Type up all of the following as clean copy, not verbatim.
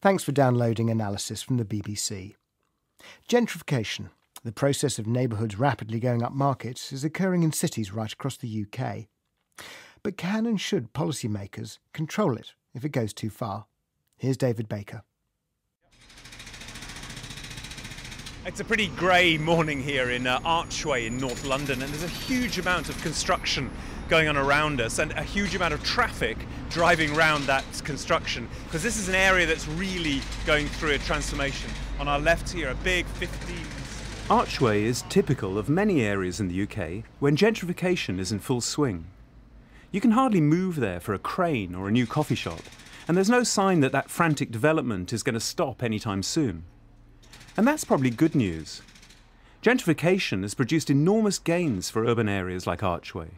Thanks for downloading analysis from the BBC. Gentrification, the process of neighbourhoods rapidly going up market, is occurring in cities right across the UK. But can and should policymakers control it if it goes too far? Here's David Baker. It's a pretty grey morning here in Archway in North London, and there's a huge amount of construction going on around us and a huge amount of traffic driving around that construction, because this is an area that's really going through a transformation. On our left here, a big 15... Archway is typical of many areas in the UK when gentrification is in full swing. You can hardly move there for a crane or a new coffee shop, and there's no sign that that frantic development is going to stop anytime soon. And that's probably good news. Gentrification has produced enormous gains for urban areas like Archway.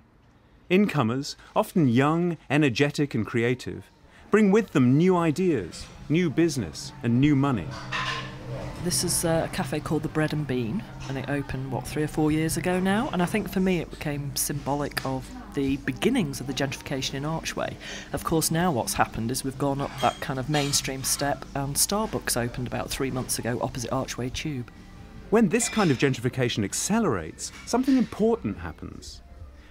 Incomers, often young, energetic and creative, bring with them new ideas, new business and new money. This is a cafe called The Bread and Bean, and it opened, 3 or 4 years ago now, and I think for me it became symbolic of the beginnings of the gentrification in Archway. Of course, now what's happened is we've gone up that kind of mainstream step, and Starbucks opened about 3 months ago opposite Archway Tube. When this kind of gentrification accelerates, something important happens.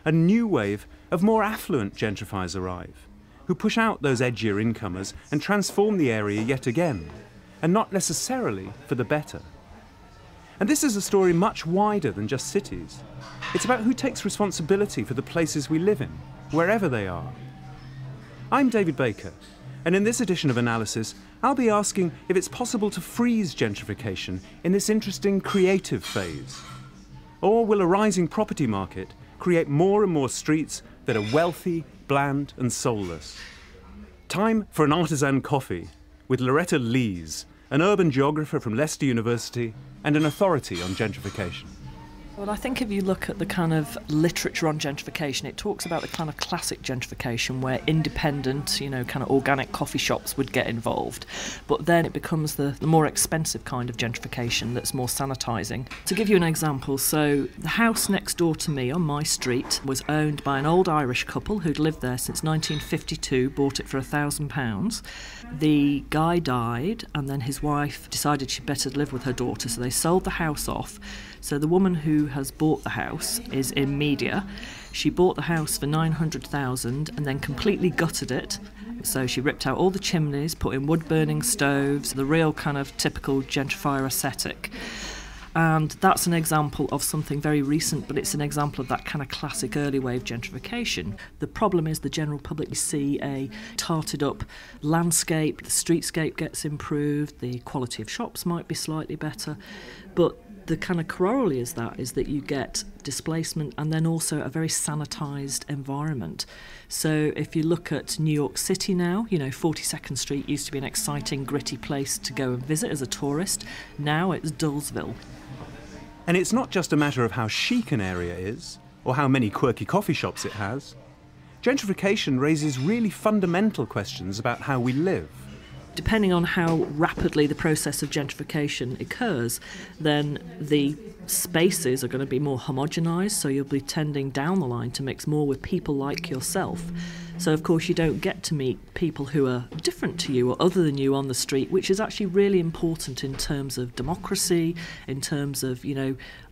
A new wave of more affluent gentrifiers arrive, who push out those edgier incomers and transform the area yet again, and not necessarily for the better. And this is a story much wider than just cities. It's about who takes responsibility for the places we live in, wherever they are. I'm David Baker, and in this edition of Analysis, I'll be asking if it's possible to freeze gentrification in this interesting creative phase. Or will a rising property market create more and more streets that are wealthy, bland and soulless? Time for an artisan coffee with Loretta Lees, an urban geographer from Leicester University and an authority on gentrification. Well, I think if you look at the kind of literature on gentrification, it talks about the kind of classic gentrification where independent, kind of organic coffee shops would get involved. But then it becomes the more expensive kind of gentrification that's more sanitising. To give you an example, so the house next door to me on my street was owned by an old Irish couple who'd lived there since 1952, bought it for £1,000. The guy died, and then his wife decided she'd better live with her daughter, so they sold the house off. So the woman who has bought the house is in media. She bought the house for $900,000 and then completely gutted it. So she ripped out all the chimneys, put in wood-burning stoves, the real kind of typical gentrifier aesthetic. And that's an example of something very recent, but it's an example of that kind of classic early wave gentrification. The problem is the general public see a tarted up landscape, the streetscape gets improved, the quality of shops might be slightly better, but the kind of corollary is that you get displacement and then also a very sanitised environment. So if you look at New York City now, 42nd Street used to be an exciting, gritty place to go and visit as a tourist. Now it's Dullsville. And it's not just a matter of how chic an area is, or how many quirky coffee shops it has. Gentrification raises really fundamental questions about how we live. Depending on how rapidly the process of gentrification occurs, then the spaces are going to be more homogenised, so you'll be tending down the line to mix more with people like yourself. So, of course, you don't get to meet people who are different to you or other than you on the street, which is actually really important in terms of democracy, in terms of,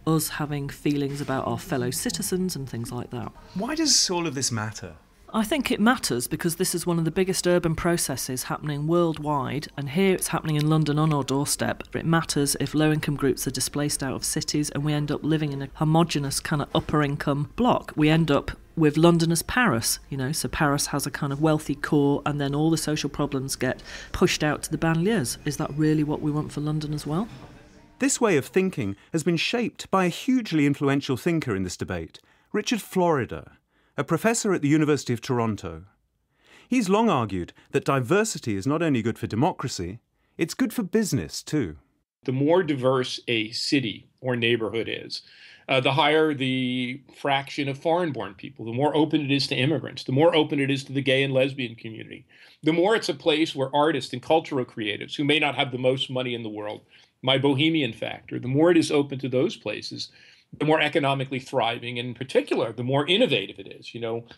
us having feelings about our fellow citizens and things like that. Why does all of this matter? I think it matters because this is one of the biggest urban processes happening worldwide, and here it's happening in London on our doorstep. It matters if low-income groups are displaced out of cities and we end up living in a homogenous kind of upper-income block. We end up with London as Paris, so Paris has a kind of wealthy core and then all the social problems get pushed out to the banlieues. Is that really what we want for London as well? This way of thinking has been shaped by a hugely influential thinker in this debate, Richard Florida, a professor at the University of Toronto. He's long argued that diversity is not only good for democracy, it's good for business too. The more diverse a city or neighborhood is, the higher the fraction of foreign-born people, the more open it is to immigrants, the more open it is to the gay and lesbian community, the more it's a place where artists and cultural creatives who may not have the most money in the world, my bohemian factor, the more it is open to those places, the more economically thriving, and in particular, the more innovative it is,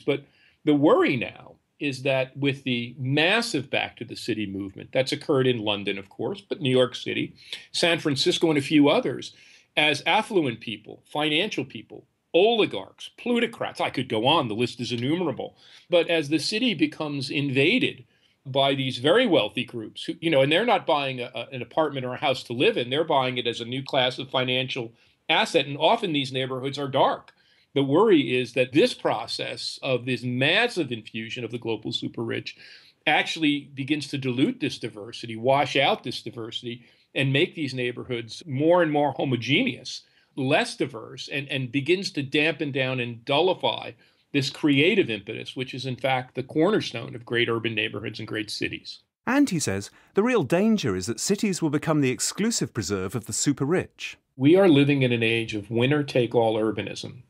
But the worry now is that with the massive back to the city movement that's occurred in London, of course, but New York City, San Francisco, and a few others, as affluent people, financial people, oligarchs, plutocrats, I could go on, the list is innumerable. But as the city becomes invaded by these very wealthy groups, who, and they're not buying an apartment or a house to live in, they're buying it as a new class of financial asset. And often these neighborhoods are dark. The worry is that this process of this massive infusion of the global super rich actually begins to dilute this diversity, wash out this diversity, and make these neighborhoods more and more homogeneous, less diverse, and begins to dampen down and dullify this creative impetus, which is in fact the cornerstone of great urban neighborhoods and great cities. And he says the real danger is that cities will become the exclusive preserve of the super rich. We are living in an age of winner-take-all urbanism.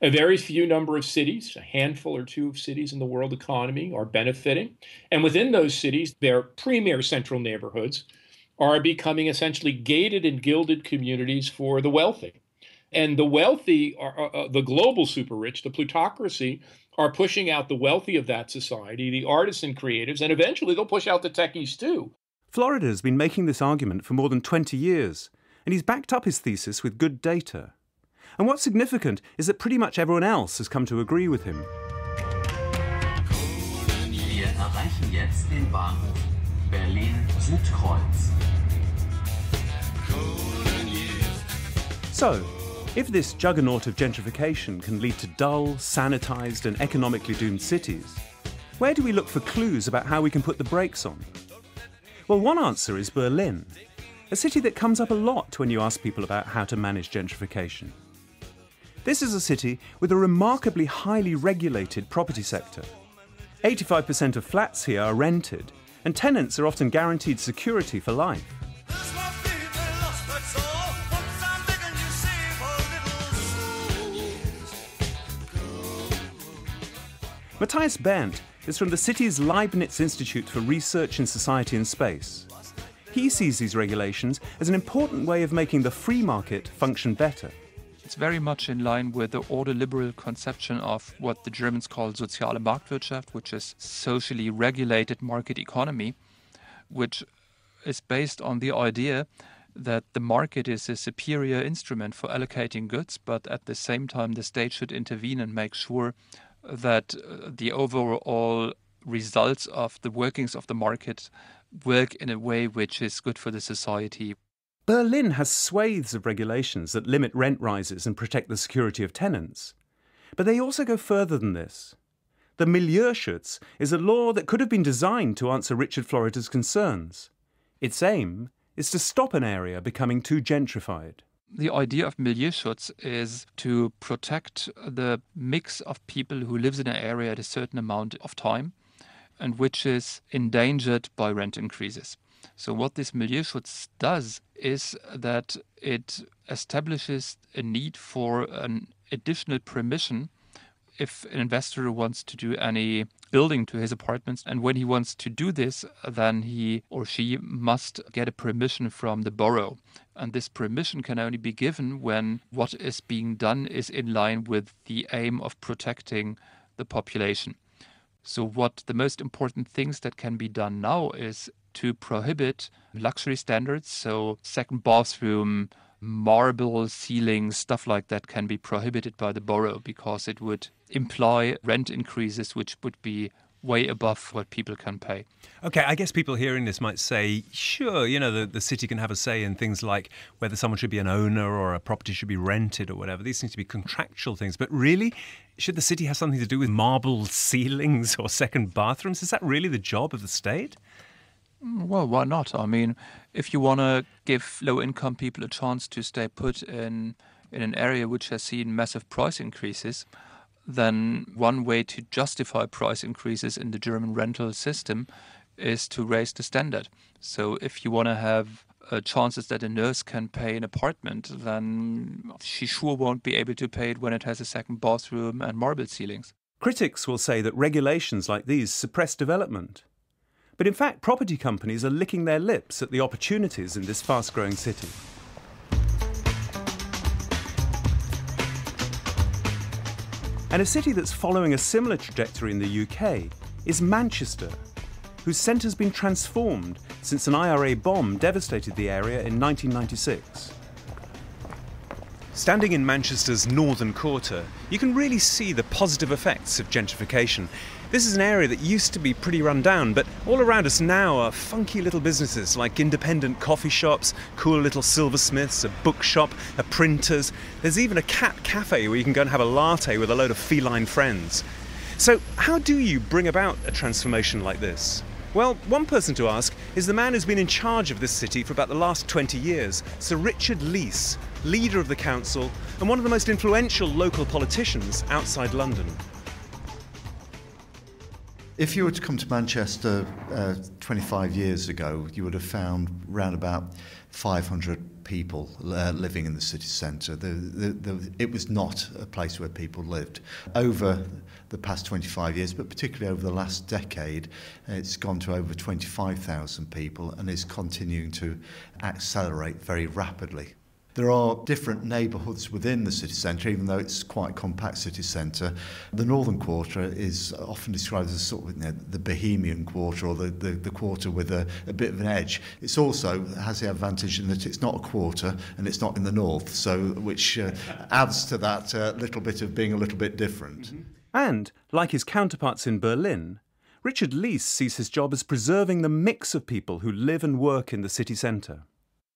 A very few number of cities, a handful or two of cities in the world economy, are benefiting. And within those cities, their premier central neighborhoods are becoming essentially gated and gilded communities for the wealthy. And the wealthy, the global super rich, the plutocracy, are pushing out the wealthy of that society, the artists and creatives, and eventually they'll push out the techies too. Florida has been making this argument for more than 20 years, and he's backed up his thesis with good data. And what's significant is that pretty much everyone else has come to agree with him. Wir erreichen jetzt den Bahnhof Berlin-Südkreuz. So, if this juggernaut of gentrification can lead to dull, sanitised and economically doomed cities, where do we look for clues about how we can put the brakes on? Well, one answer is Berlin, a city that comes up a lot when you ask people about how to manage gentrification. This is a city with a remarkably highly regulated property sector. 85% of flats here are rented, and tenants are often guaranteed security for life. Matthias Berndt is from the city's Leibniz Institute for Research in Society and Space. He sees these regulations as an important way of making the free market function better. It's very much in line with the ordoliberal conception of what the Germans call soziale Marktwirtschaft, which is socially regulated market economy, which is based on the idea that the market is a superior instrument for allocating goods, but at the same time the state should intervene and make sure that the overall results of the workings of the market work in a way which is good for the society. Berlin has swathes of regulations that limit rent rises and protect the security of tenants. But they also go further than this. The Milieuschutz is a law that could have been designed to answer Richard Florida's concerns. Its aim is to stop an area becoming too gentrified. The idea of Milieuschutz is to protect the mix of people who lives in an area at a certain amount of time and which is endangered by rent increases. So what this Milieuschutz does is that it establishes a need for an additional permission if an investor wants to do any building to his apartments. And when he wants to do this, then he or she must get a permission from the borough. And this permission can only be given when what is being done is in line with the aim of protecting the population. So what the most important things that can be done now is to prohibit luxury standards, so second bathroom, marble ceilings, stuff like that can be prohibited by the borough because it would imply rent increases which would be way above what people can pay. Okay, I guess people hearing this might say, sure, the city can have a say in things like whether someone should be an owner or a property should be rented or whatever. These seem to be contractual things. But really, should the city have something to do with marble ceilings or second bathrooms? Is that really the job of the state? Well, why not? I mean, if you want to give low-income people a chance to stay put in an area which has seen massive price increases, then one way to justify price increases in the German rental system is to raise the standard. So if you want to have chances that a nurse can pay an apartment, then she sure won't be able to pay it when it has a second bathroom and marble ceilings. Critics will say that regulations like these suppress development. But in fact, property companies are licking their lips at the opportunities in this fast-growing city. And a city that's following a similar trajectory in the UK is Manchester, whose centre's been transformed since an IRA bomb devastated the area in 1996. Standing in Manchester's northern quarter, you can really see the positive effects of gentrification. This is an area that used to be pretty run down, but all around us now are funky little businesses like independent coffee shops, cool little silversmiths, a bookshop, a printers. There's even a cat cafe where you can go and have a latte with a load of feline friends. So how do you bring about a transformation like this? Well, one person to ask is the man who's been in charge of this city for about the last 20 years, Sir Richard Leese, leader of the council and one of the most influential local politicians outside London. If you were to come to Manchester 25 years ago, you would have found round about 500 people living in the city centre. It was not a place where people lived. Over the past 25 years, but particularly over the last decade, it's gone to over 25,000 people and is continuing to accelerate very rapidly. There are different neighbourhoods within the city centre, even though it's quite a compact city centre. The northern quarter is often described as sort of the bohemian quarter, or the quarter with a bit of an edge. It also has the advantage in that it's not a quarter and it's not in the north, so which adds to that little bit of being a little bit different. Mm-hmm. And, like his counterparts in Berlin, Richard Leese sees his job as preserving the mix of people who live and work in the city centre.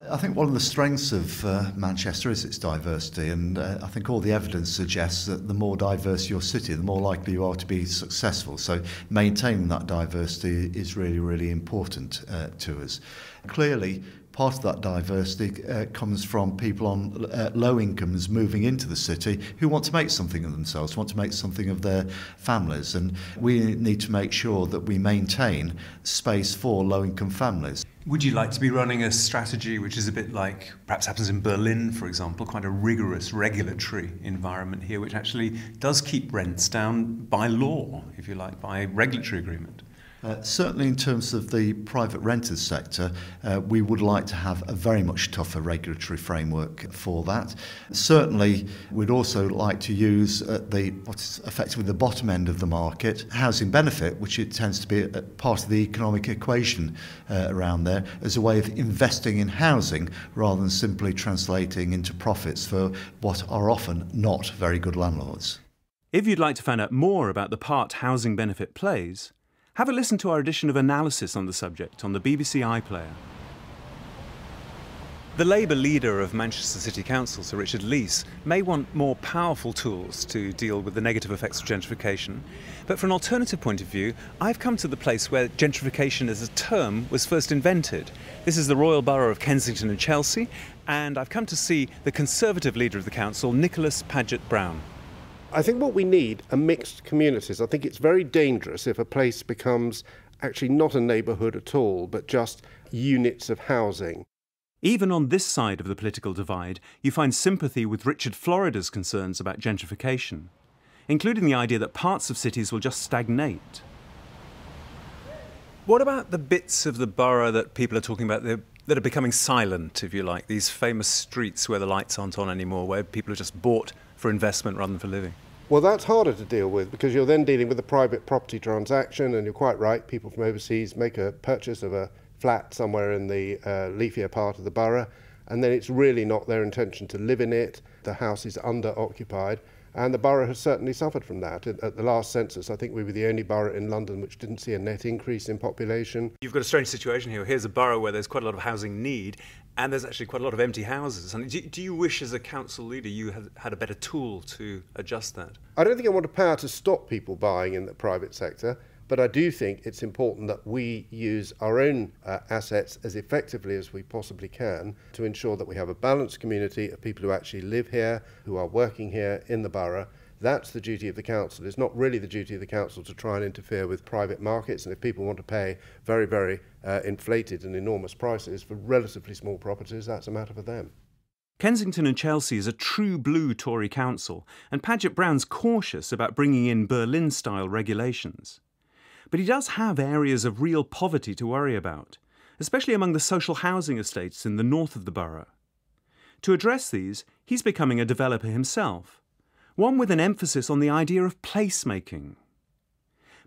I think one of the strengths of Manchester is its diversity, and I think all the evidence suggests that the more diverse your city, the more likely you are to be successful. So maintaining that diversity is really, really important to us. Clearly, part of that diversity comes from people on low incomes moving into the city who want to make something of themselves, want to make something of their families, and we need to make sure that we maintain space for low-income families. Would you like to be running a strategy which is a bit like perhaps happens in Berlin, for example, quite a rigorous regulatory environment here, which actually does keep rents down by law, if you like, by regulatory agreement? Certainly in terms of the private renters sector, we would like to have a very much tougher regulatory framework for that. Certainly we'd also like to use what's effectively the bottom end of the market, housing benefit, which it tends to be a part of the economic equation around there, as a way of investing in housing rather than simply translating into profits for what are often not very good landlords. If you'd like to find out more about the part housing benefit plays, have a listen to our edition of Analysis on the subject on the BBC iPlayer. The Labour leader of Manchester City Council, Sir Richard Leese, may want more powerful tools to deal with the negative effects of gentrification. But from an alternative point of view, I've come to the place where gentrification as a term was first invented. This is the Royal Borough of Kensington and Chelsea, and I've come to see the Conservative leader of the council, Nicholas Paget-Brown. I think what we need are mixed communities. I think it's very dangerous if a place becomes actually not a neighbourhood at all, but just units of housing. Even on this side of the political divide, you find sympathy with Richard Florida's concerns about gentrification, including the idea that parts of cities will just stagnate. What about the bits of the borough that people are talking about that are becoming silent, if you like, these famous streets where the lights aren't on anymore, where people are just bought for investment rather than for living? Well, that's harder to deal with because you're then dealing with a private property transaction, and you're quite right, people from overseas make a purchase of a flat somewhere in the leafier part of the borough, and then it's really not their intention to live in it. The house is under-occupied, and the borough has certainly suffered from that. At the last census, I think we were the only borough in London which didn't see a net increase in population. You've got a strange situation here. Here's a borough where there's quite a lot of housing need, and there's actually quite a lot of empty houses. And do you wish, as a council leader, you had a better tool to adjust that? I don't think I want a power to stop people buying in the private sector, but I do think it's important that we use our own assets as effectively as we possibly can to ensure that we have a balanced community of people who actually live here, who are working here in the borough. That's the duty of the council. It's not really the duty of the council to try and interfere with private markets, and if people want to pay very, very inflated and enormous prices for relatively small properties, that's a matter for them. Kensington and Chelsea is a true blue Tory council, and Paget-Brown's cautious about bringing in Berlin-style regulations. But he does have areas of real poverty to worry about, especially among the social housing estates in the north of the borough. To address these, he's becoming a developer himself, one with an emphasis on the idea of placemaking.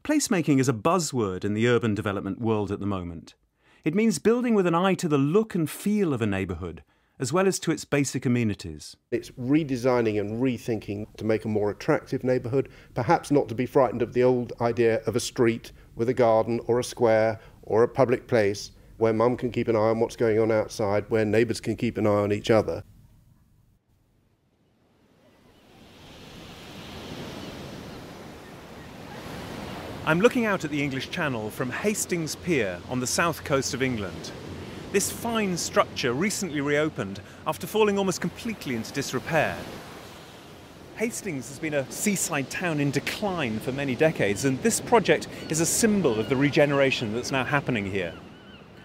Placemaking is a buzzword in the urban development world at the moment. It means building with an eye to the look and feel of a neighbourhood, as well as to its basic amenities. It's redesigning and rethinking to make a more attractive neighbourhood, perhaps not to be frightened of the old idea of a street with a garden or a square or a public place where mum can keep an eye on what's going on outside, where neighbours can keep an eye on each other. I'm looking out at the English Channel from Hastings Pier on the south coast of England. This fine structure recently reopened after falling almost completely into disrepair. Hastings has been a seaside town in decline for many decades, and this project is a symbol of the regeneration that's now happening here.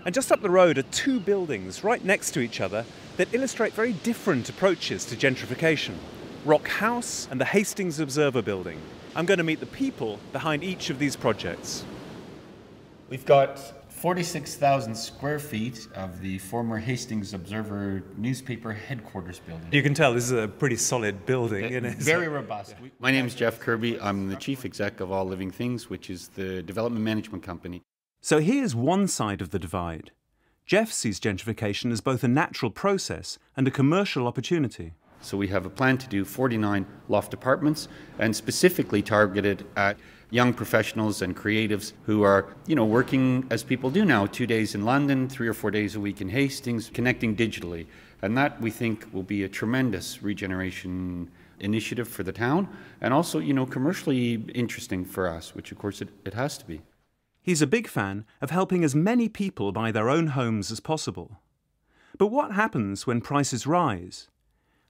And just up the road are two buildings right next to each other that illustrate very different approaches to gentrification: Rock House and the Hastings Observer Building. I'm going to meet the people behind each of these projects. We've got 46,000 square feet of the former Hastings Observer newspaper headquarters building. You can tell this is a pretty solid building. Very robust. Yeah. My name is Jeff Kirby. I'm the chief exec of All Living Things, which is the development management company. So here's one side of the divide. Jeff sees gentrification as both a natural process and a commercial opportunity. So we have a plan to do 49 loft apartments, and specifically targeted at young professionals and creatives who are, working as people do now, 2 days in London, 3 or 4 days a week in Hastings, connecting digitally. And that, we think, will be a tremendous regeneration initiative for the town, and also, commercially interesting for us, which of course it has to be. He's a big fan of helping as many people buy their own homes as possible. But what happens when prices rise?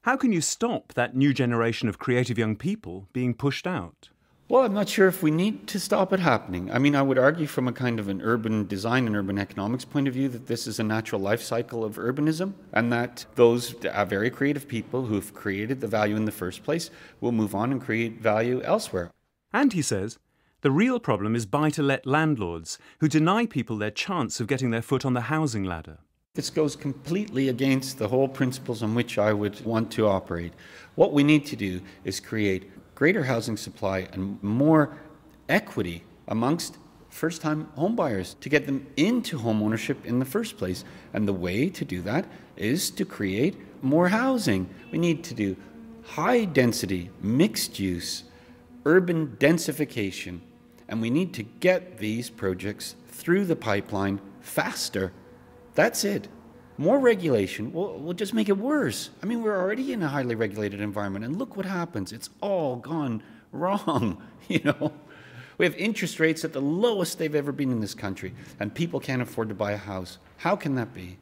How can you stop that new generation of creative young people being pushed out? Well, I'm not sure if we need to stop it happening. I mean, I would argue from a kind of an urban design and urban economics point of view that this is a natural life cycle of urbanism, and that those very creative people who've created the value in the first place will move on and create value elsewhere. And he says, the real problem is buy-to-let landlords who deny people their chance of getting their foot on the housing ladder. This goes completely against the whole principles on which I would want to operate. What we need to do is create greater housing supply and more equity amongst first-time homebuyers to get them into home ownership in the first place. And the way to do that is to create more housing. We need to do high-density, mixed-use, urban densification. And we need to get these projects through the pipeline faster. That's it. More regulation will just make it worse. I mean, we're already in a highly regulated environment, and look what happens. It's all gone wrong, We have interest rates at the lowest they've ever been in this country, and people can't afford to buy a house. How can that be?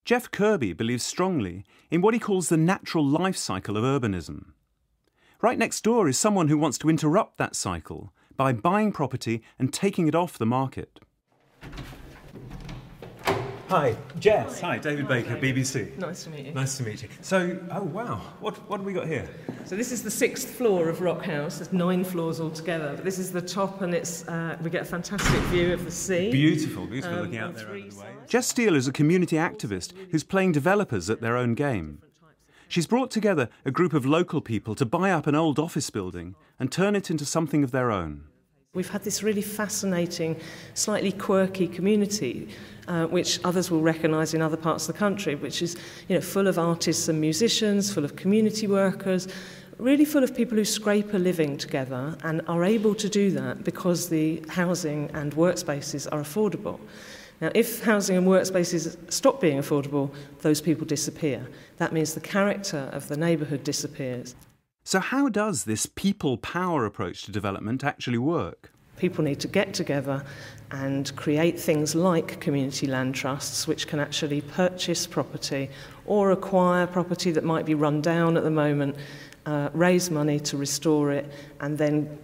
Jeff Kirby believes strongly in what he calls the natural life cycle of urbanism. Right next door is someone who wants to interrupt that cycle by buying property and taking it off the market. Hi, Jess. Hi, David Baker, BBC. Nice to meet you. Nice to meet you. So, oh wow, what have we got here? So this is the 6th floor of Rock House. There's 9 floors altogether, but this is the top, and it's we get a fantastic view of the sea. Beautiful looking out there over the waves. Jess Steele is a community activist who's playing developers at their own game. She's brought together a group of local people to buy up an old office building and turn it into something of their own. We've had this really fascinating, slightly quirky community, which others will recognise in other parts of the country, which is full of artists and musicians, full of community workers, really full of people who scrape a living together and are able to do that because the housing and workspaces are affordable. Now, if housing and workspaces stop being affordable, those people disappear. That means the character of the neighbourhood disappears. So how does this people power approach to development actually work? People need to get together and create things like community land trusts, which can actually purchase property or acquire property that might be run down at the moment, raise money to restore it, and then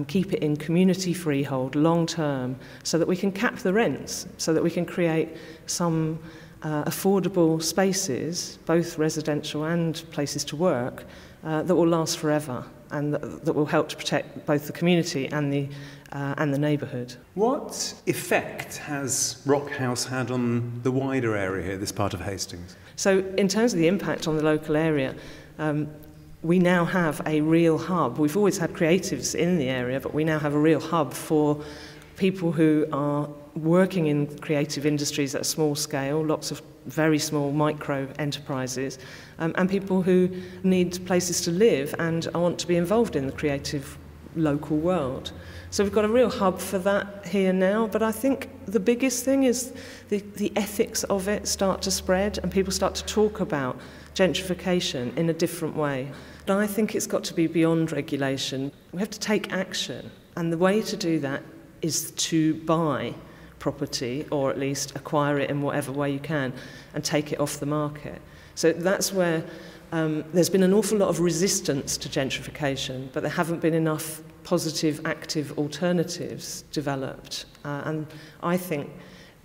keep it in community freehold long term so that we can cap the rents, so that we can create some affordable spaces, both residential and places to work, that will last forever and that will help to protect both the community and the neighbourhood. What effect has Rock House had on the wider area here, this part of Hastings? So in terms of the impact on the local area, we now have a real hub. We've always had creatives in the area, but we now have a real hub for people who are working in creative industries at a small scale, lots of very small micro enterprises, and people who need places to live and want to be involved in the creative local world. So we've got a real hub for that here now, but I think the biggest thing is the ethics of it start to spread and people start to talk about gentrification in a different way. And I think it's got to be beyond regulation. We have to take action, and the way to do that is to buy property, or at least acquire it in whatever way you can, and take it off the market. So that's where there's been an awful lot of resistance to gentrification, but there haven't been enough positive, active alternatives developed. And I think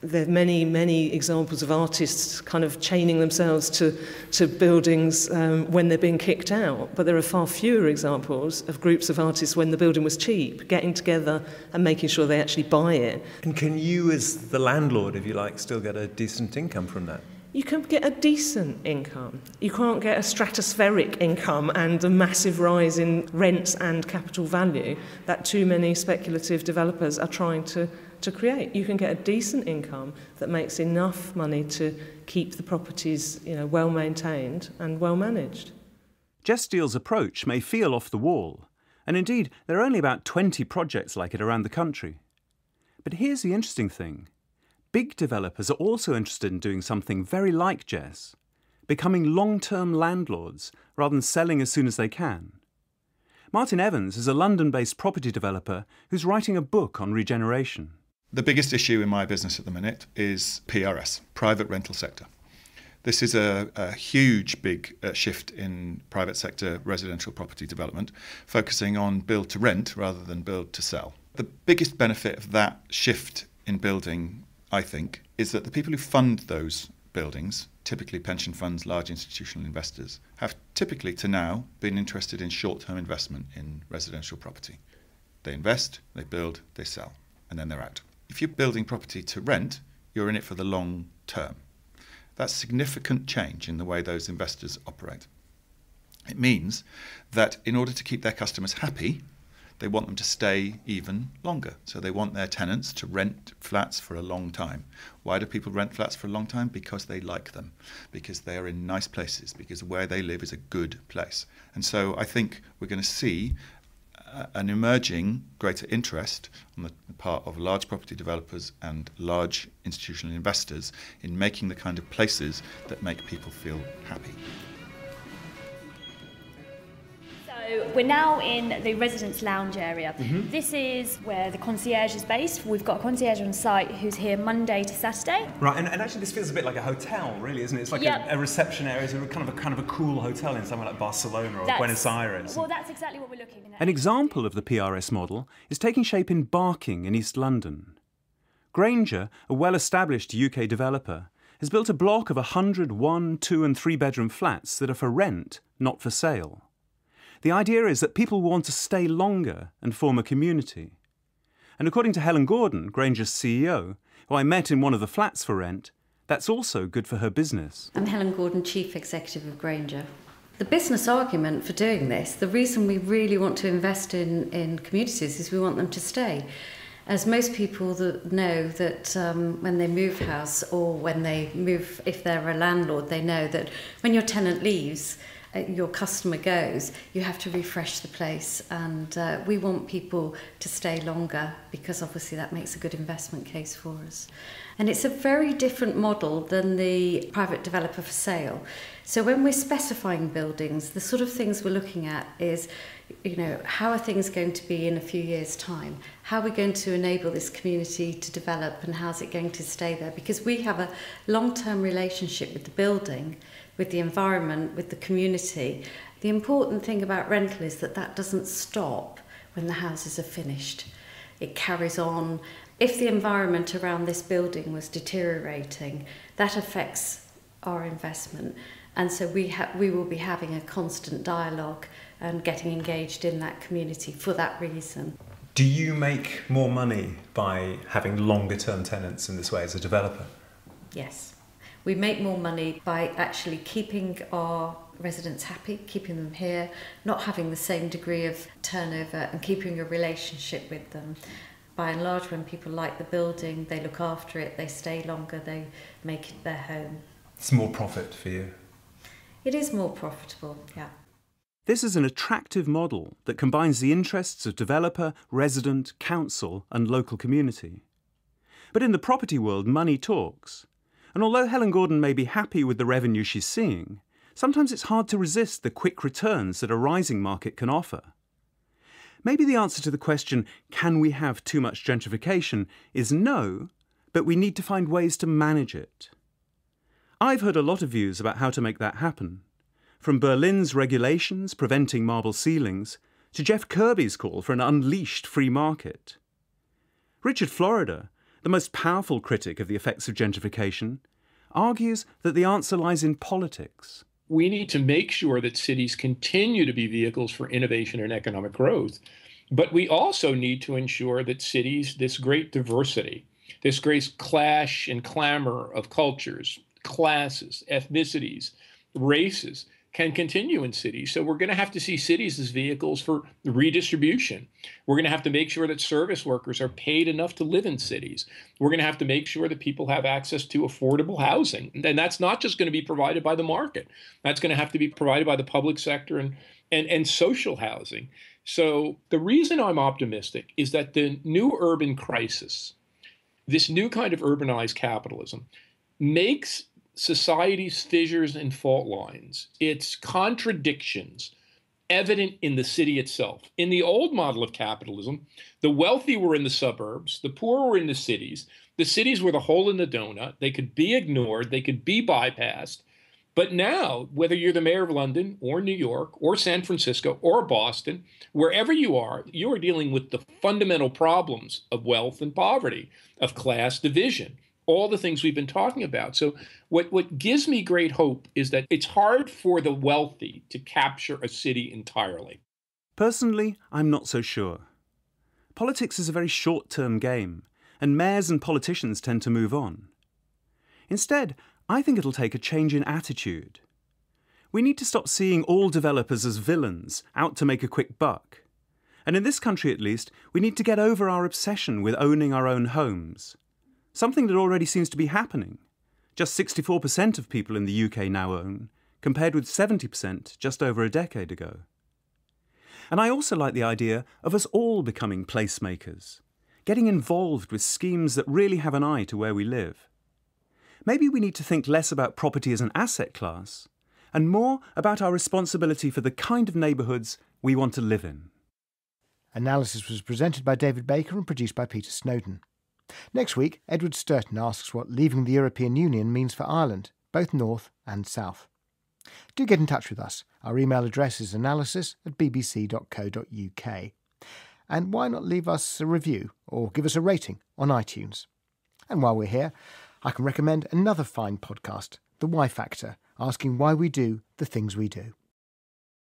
there are many, many examples of artists kind of chaining themselves to buildings when they're being kicked out. But there are far fewer examples of groups of artists when the building was cheap, getting together and making sure they actually buy it. And can you, as the landlord, if you like, still get a decent income from that? You can get a decent income. You can't get a stratospheric income and a massive rise in rents and capital value that too many speculative developers are trying to create. You can get a decent income that makes enough money to keep the properties, well maintained and well managed. Jess Steele's approach may feel off the wall, and indeed there are only about 20 projects like it around the country. But here's the interesting thing. Big developers are also interested in doing something very like Jess, becoming long-term landlords rather than selling as soon as they can. Martin Evans is a London-based property developer who's writing a book on regeneration. The biggest issue in my business at the minute is PRS, private rental sector. This is a huge, big shift in private sector residential property development, focusing on build to rent rather than build to sell. The biggest benefit of that shift in building, I think, is that the people who fund those buildings, typically pension funds, large institutional investors, have typically to now been interested in short-term investment in residential property. They invest, they build, they sell, and then they're out. If you're building property to rent, you're in it for the long term. That's significant change in the way those investors operate. It means that in order to keep their customers happy, they want them to stay even longer. So they want their tenants to rent flats for a long time. Why do people rent flats for a long time? Because they like them, because they are in nice places, because where they live is a good place. And so I think we're going to see an emerging greater interest on the part of large property developers and large institutional investors in making the kind of places that make people feel happy. So we're now in the residence lounge area. This is where the concierge is based. We've got a concierge on site who's here Monday to Saturday. Right, and actually this feels a bit like a hotel, really, isn't it? It's like a reception area, it's kind of a cool hotel in somewhere like Barcelona or Buenos Aires. Well, that's exactly what we're looking at. An example of the PRS model is taking shape in Barking in East London. Grainger, a well-established UK developer, has built a block of 100 1-, 2- and 3-bedroom flats that are for rent, not for sale. The idea is that people want to stay longer and form a community. And according to Helen Gordon, Grainger's CEO, who I met in one of the flats for rent, that's also good for her business. I'm Helen Gordon, Chief Executive of Grainger. The business argument for doing this, the reason we really want to invest in communities is we want them to stay. As most people know that when they move house or when they move, if they're a landlord, they know that when your tenant leaves, your customer goes, you have to refresh the place, and we want people to stay longer because obviously that makes a good investment case for us. And it's a very different model than the private developer for sale. So when we're specifying buildings, the sort of things we're looking at is, how are things going to be in a few years' time? How are we going to enable this community to develop, and how's it going to stay there? Because we have a long-term relationship with the building, with the environment, with the community. The important thing about rental is that that doesn't stop when the houses are finished. It carries on. If the environment around this building was deteriorating, that affects our investment. And so we will be having a constant dialogue and getting engaged in that community for that reason. Do you make more money by having longer term tenants in this way as a developer? Yes. We make more money by actually keeping our residents happy, keeping them here, not having the same degree of turnover and keeping a relationship with them. By and large, when people like the building, they look after it, they stay longer, they make it their home. It's more profit for you. It is more profitable, yeah. This is an attractive model that combines the interests of developer, resident, council and local community. But in the property world, money talks. And although Helen Gordon may be happy with the revenue she's seeing, sometimes it's hard to resist the quick returns that a rising market can offer. Maybe the answer to the question, can we have too much gentrification, is no, but we need to find ways to manage it. I've heard a lot of views about how to make that happen, from Berlin's regulations preventing marble ceilings to Jeff Kirby's call for an unleashed free market. Richard Florida, the most powerful critic of the effects of gentrification, argues that the answer lies in politics. We need to make sure that cities continue to be vehicles for innovation and economic growth. But we also need to ensure that cities, this great diversity, this great clash and clamor of cultures, classes, ethnicities, races, can continue in cities. So we're going to have to see cities as vehicles for redistribution. We're going to have to make sure that service workers are paid enough to live in cities. We're going to have to make sure that people have access to affordable housing. And that's not just going to be provided by the market. That's going to have to be provided by the public sector and social housing. So the reason I'm optimistic is that the new urban crisis, this new kind of urbanized capitalism, makes society's fissures and fault lines, its contradictions, evident in the city itself. In the old model of capitalism, the wealthy were in the suburbs, the poor were in the cities were the hole in the donut, they could be ignored, they could be bypassed. But now, whether you're the mayor of London or New York or San Francisco or Boston, wherever you are dealing with the fundamental problems of wealth and poverty, of class division, all the things we've been talking about. So what gives me great hope is that it's hard for the wealthy to capture a city entirely. Personally, I'm not so sure. Politics is a very short-term game, and mayors and politicians tend to move on. Instead, I think it'll take a change in attitude. We need to stop seeing all developers as villains, out to make a quick buck. And in this country at least, we need to get over our obsession with owning our own homes. Something that already seems to be happening. Just 64% of people in the UK now own, compared with 70% just over a decade ago. And I also like the idea of us all becoming placemakers, getting involved with schemes that really have an eye to where we live. Maybe we need to think less about property as an asset class, and more about our responsibility for the kind of neighbourhoods we want to live in. Analysis was presented by David Baker and produced by Peter Snowden. Next week, Edward Sturton asks what leaving the European Union means for Ireland, both north and south. Do get in touch with us. Our email address is analysis@bbc.co.uk. And why not leave us a review or give us a rating on iTunes? And while we're here, I can recommend another fine podcast, The Why Factor, asking why we do the things we do.